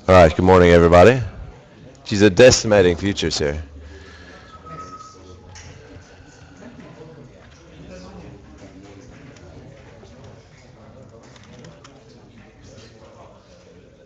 All right, good morning, everybody. She's a decimating futures here.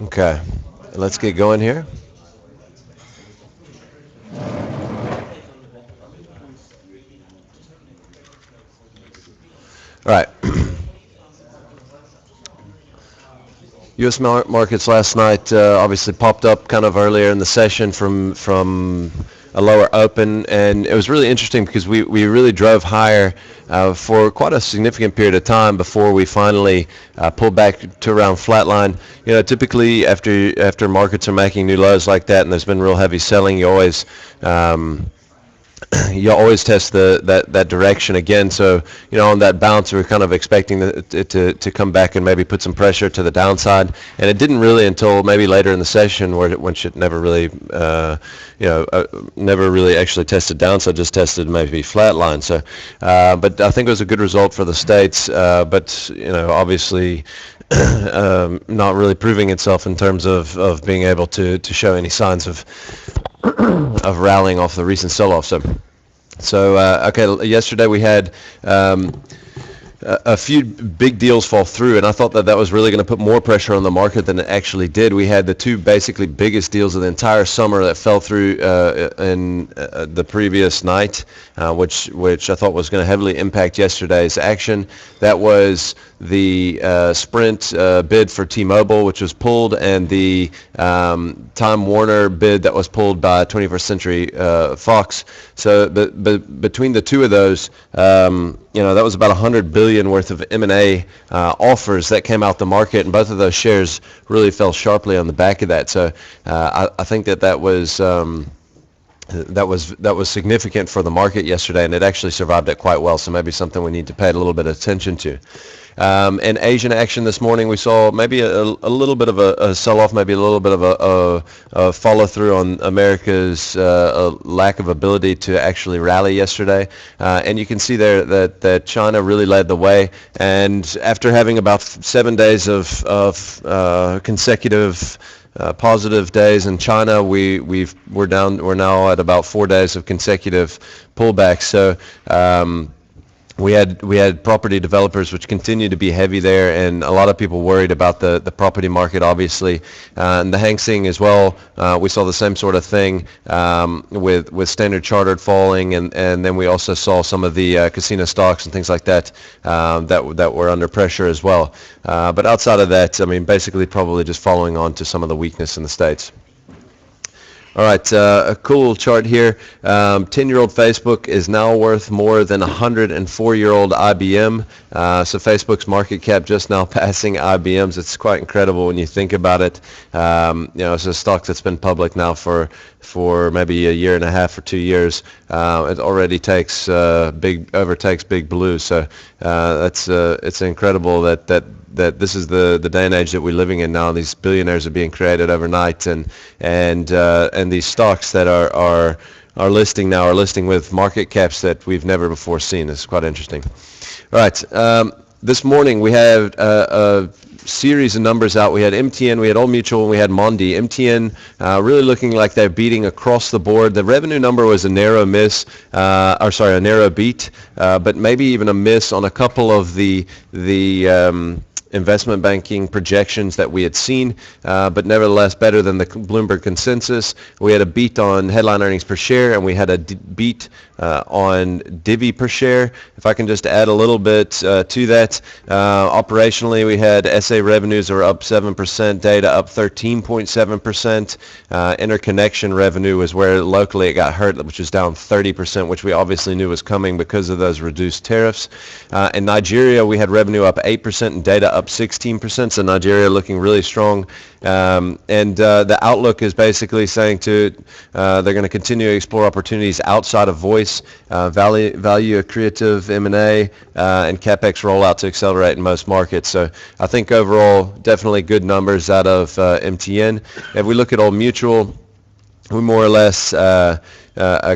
Okay, let's get going here. All right. U.S. Markets last night obviously popped up kind of earlier in the session from a lower open, and it was really interesting because we really drove higher for quite a significant period of time before we finally pulled back to around flatline. You know, typically after markets are making new lows like that, and there's been real heavy selling, um, you always test that direction again. So, you know, on that bounce, we were kind of expecting it to come back and maybe put some pressure to the downside, and it didn't really until maybe later in the session, when it never really, never really actually tested down, so just tested maybe flat line. So, but I think it was a good result for the states, but you know, obviously. Not really proving itself in terms of being able to show any signs of rallying off the recent sell-off. So okay, yesterday we had a few big deals fall through, and I thought that was really going to put more pressure on the market than it actually did. We had the two basically biggest deals of the entire summer that fell through in the previous night, which I thought was going to heavily impact yesterday's action. That was the Sprint bid for T-Mobile, which was pulled, and the Time Warner bid that was pulled by 21st Century Fox. So, but between the two of those, you know, that was about 100 billion worth of M&A offers that came out the market, and both of those shares really fell sharply on the back of that. So, I think that was. That was significant for the market yesterday, and it actually survived it quite well. So maybe something we need to pay a little bit of attention to. In Asian action this morning, we saw maybe a little bit of a sell-off, maybe a little bit of a follow-through on America's lack of ability to actually rally yesterday. And you can see there that China really led the way. And after having about 7 days of consecutive positive days in China, we're now at about 4 days of consecutive pullbacks. So we had property developers which continue to be heavy there, and a lot of people worried about the property market, obviously, and the Hang Seng as well. We saw the same sort of thing with Standard Chartered falling, and then we also saw some of the casino stocks and things like that that were under pressure as well. But outside of that, I mean, basically probably just following on to some of the weakness in the States. All right, a cool chart here. 10-year-old Facebook is now worth more than 104-year-old IBM. So Facebook's market cap just now passing IBM's. It's quite incredible when you think about it. You know, it's a stock that's been public now for maybe a year and a half or 2 years. It already overtakes Big Blue. So it's incredible that this is the day and age that we're living in now. These billionaires are being created overnight, and these stocks that are listing now are listing with market caps that we've never before seen. It's quite interesting. All right, this morning we had a series of numbers out. We had MTN, we had Old Mutual, and we had Mondi. MTN really looking like they're beating across the board. The revenue number was a narrow miss, a narrow beat, but maybe even a miss on a couple of the investment banking projections that we had seen, but nevertheless better than the Bloomberg consensus. We had a beat on headline earnings per share, and we had a beat on divvy per share. If I can just add a little bit to that, operationally we had SA revenues are up 7%, data up 13.7%. Interconnection revenue was where locally it got hurt, which was down 30%, which we obviously knew was coming because of those reduced tariffs. In Nigeria, we had revenue up 8% and data up 16%, so Nigeria looking really strong. And the outlook is basically saying they're going to continue to explore opportunities outside of voice, value accretive M&A, and CapEx rollout to accelerate in most markets. So I think overall, definitely good numbers out of MTN. If we look at Old Mutual, we more or less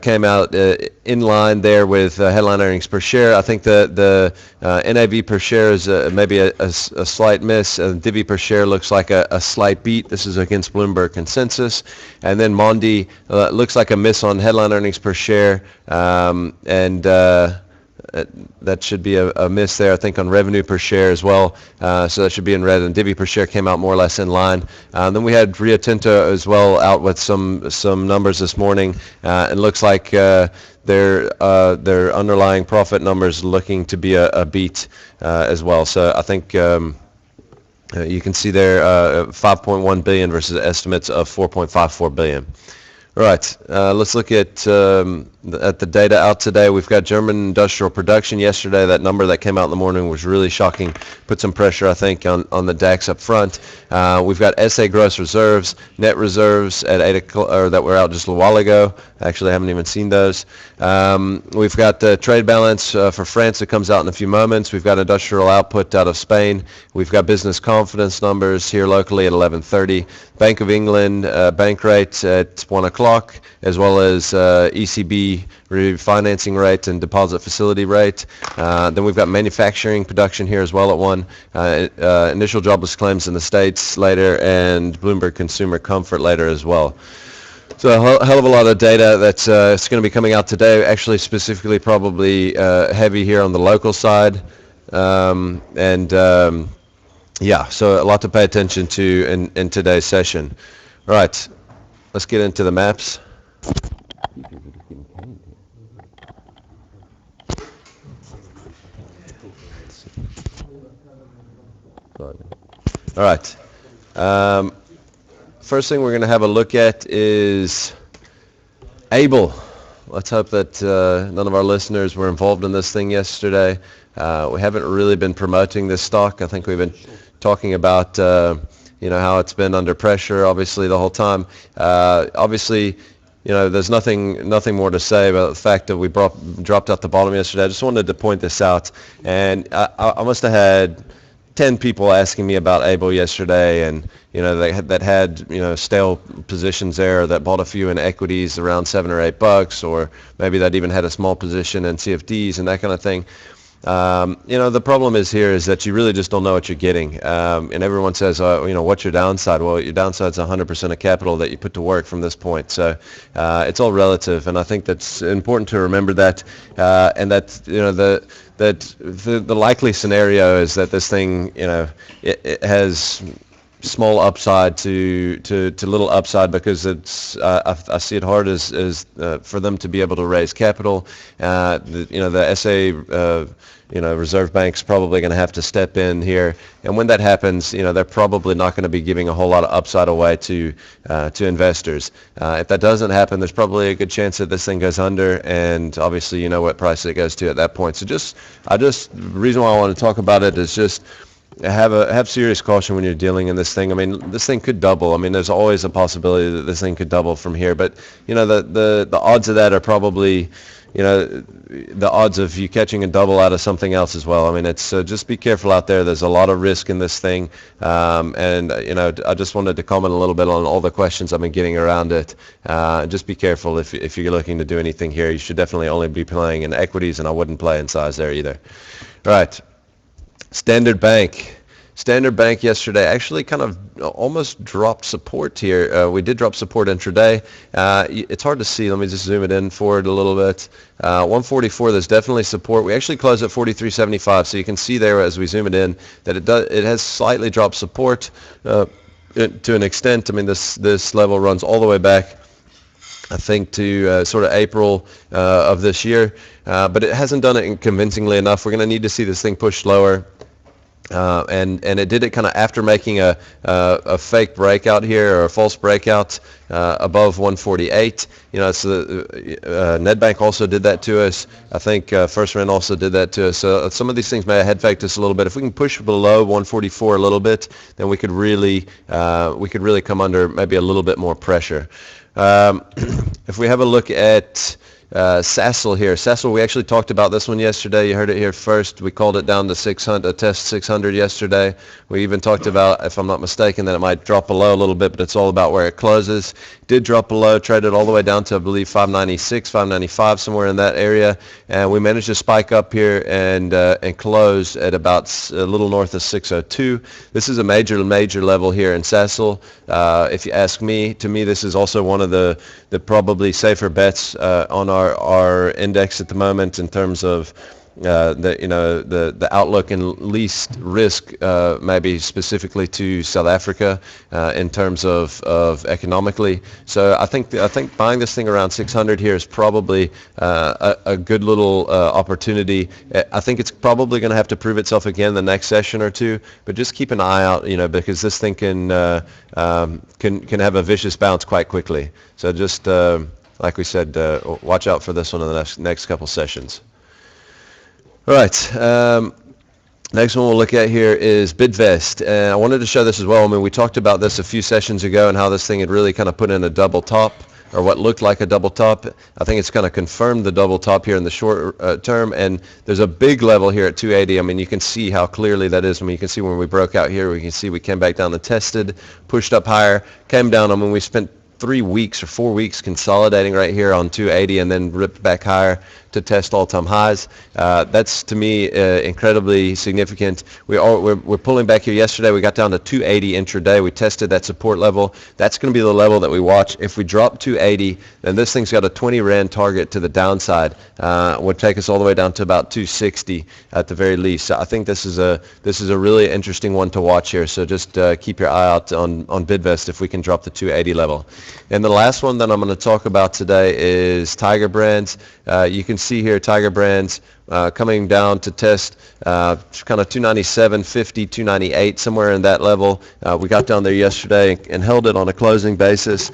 came out in line there with headline earnings per share. I think the NAV per share is maybe a slight miss. Divi per share looks like a slight beat. This is against Bloomberg consensus. And then Mondi looks like a miss on headline earnings per share, and that should be a miss there, I think, on revenue per share as well. So that should be in red. And Divi per share came out more or less in line. Then we had Rio Tinto as well out with some numbers this morning. It looks like their underlying profit numbers looking to be a beat as well. So I think you can see there 5.1 billion versus estimates of 4.54 billion. All right, let's look at the data out today. We've got German industrial production yesterday. That number that came out in the morning was really shocking. Put some pressure, I think, on the DAX up front. We've got SA gross reserves, net reserves at 8 o'clock, or that were out just a while ago. Actually, I haven't even seen those. We've got the trade balance for France that comes out in a few moments. We've got industrial output out of Spain. We've got business confidence numbers here locally at 11:30. Bank of England bank rate at 1 o'clock, as well as ECB refinancing rate and deposit facility rate. Then we've got manufacturing production here as well at 1. Initial jobless claims in the States later, and Bloomberg consumer comfort later as well. So a hell of a lot of data that's going to be coming out today, actually specifically probably heavy here on the local side. Yeah, so a lot to pay attention to in today's session. All right, let's get into the maps. All right. First thing we're going to have a look at is Able. Let's hope that none of our listeners were involved in this thing yesterday. We haven't really been promoting this stock. I think we've been talking about how it's been under pressure, obviously, the whole time. Obviously, there's nothing more to say about the fact that we dropped out the bottom yesterday. I just wanted to point this out, and I must have had 10 people asking me about Able yesterday, and that had stale positions there, that bought a few in equities around $7 or $8, or maybe that even had a small position in CFDs and that kind of thing. The problem is that you really just don't know what you're getting. And everyone says, what's your downside? Well, your downside's 100% of capital that you put to work from this point. So it's all relative, and I think that's important to remember that. And that the likely scenario is that this thing, it has small upside to little upside, because it's I see it hard as for them to be able to raise capital. The SA Reserve Bank's probably going to have to step in here, and when that happens, they're probably not going to be giving a whole lot of upside away to investors. If that doesn't happen, there's probably a good chance that this thing goes under, and obviously you know what price it goes to at that point. So the reason why I want to talk about it is just have serious caution when you're dealing in this thing. I mean, this thing could double. I mean, there's always a possibility that this thing could double from here, but the odds of that are probably the odds of you catching a double out of something else as well. I mean, it's just be careful out there. There's a lot of risk in this thing, and I just wanted to comment a little bit on all the questions I've been getting around it. Just be careful if you're looking to do anything here. You should definitely only be playing in equities, and I wouldn't play in size there either. All right. Standard Bank yesterday actually kind of almost dropped support here. We did drop support intraday. It's hard to see. Let me just zoom it in forward a little bit. 144, there's definitely support. We actually closed at 43.75, so you can see there as we zoom it in that it has slightly dropped support to an extent. I mean, this level runs all the way back, I think, to sort of April of this year, but it hasn't done it convincingly enough. We're going to need to see this thing push lower. And it did it kind of after making a fake breakout here, or a false breakout above 148. So Nedbank also did that to us. I think FirstRand also did that to us. So some of these things may have head faked us a little bit. If we can push below 144 a little bit, then we could really come under maybe a little bit more pressure. If we have a look at Sasol here. Sasol, we actually talked about this one yesterday. You heard it here first. We called it down to 600, test 600 yesterday. We even talked about, if I'm not mistaken, that it might drop below a little bit, but it's all about where it closes. Did drop below, traded all the way down to, I believe, 596, 595, somewhere in that area. And we managed to spike up here and close at about a little north of 602. This is a major level here in Sasol. If you ask me, to me, this is also one of the probably safer bets on our index at the moment in terms of the outlook and least risk, maybe specifically to South Africa in terms of economically. So I think buying this thing around 600 here is probably a good little opportunity. I think it's probably going to have to prove itself again the next session or two, but just keep an eye out, because this thing can have a vicious bounce quite quickly. So just like we said, watch out for this one in the next couple sessions. All right. Next one we'll look at here is Bidvest. And I wanted to show this as well. I mean, we talked about this a few sessions ago and how this thing had really kind of put in a double top, or what looked like a double top. I think it's kind of confirmed the double top here in the short term. And there's a big level here at 280. I mean, you can see how clearly that is. I mean, you can see when we broke out here, we can see we came back down and tested, pushed up higher, came down. I mean, we spent 3 weeks or 4 weeks consolidating right here on 280 and then ripped back higher to test all-time highs. That's to me incredibly significant. We're pulling back here yesterday. We got down to 280 intraday. We tested that support level. That's going to be the level that we watch. If we drop 280, then this thing's got a 20 Rand target to the downside. Would take us all the way down to about 260 at the very least. So I think this is a really interesting one to watch here. So just keep your eye out on Bidvest if we can drop the 280 level. And the last one that I'm going to talk about today is Tiger Brands. You can see here Tiger Brands coming down to test kind of 297.50, 298, somewhere in that level. We got down there yesterday and held it on a closing basis.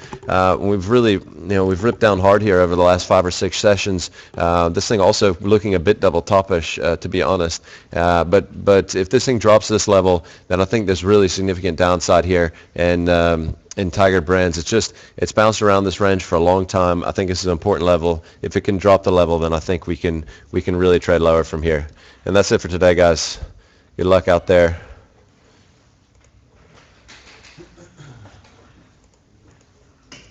We've really, we've ripped down hard here over the last 5 or 6 sessions. This thing also looking a bit double topish, to be honest. But if this thing drops this level, then I think there's really significant downside here. And in Tiger Brands, it's bounced around this range for a long time. I think this is an important level. If it can drop the level, then I think we can really trade lower from here. And that's it for today, guys. Good luck out there.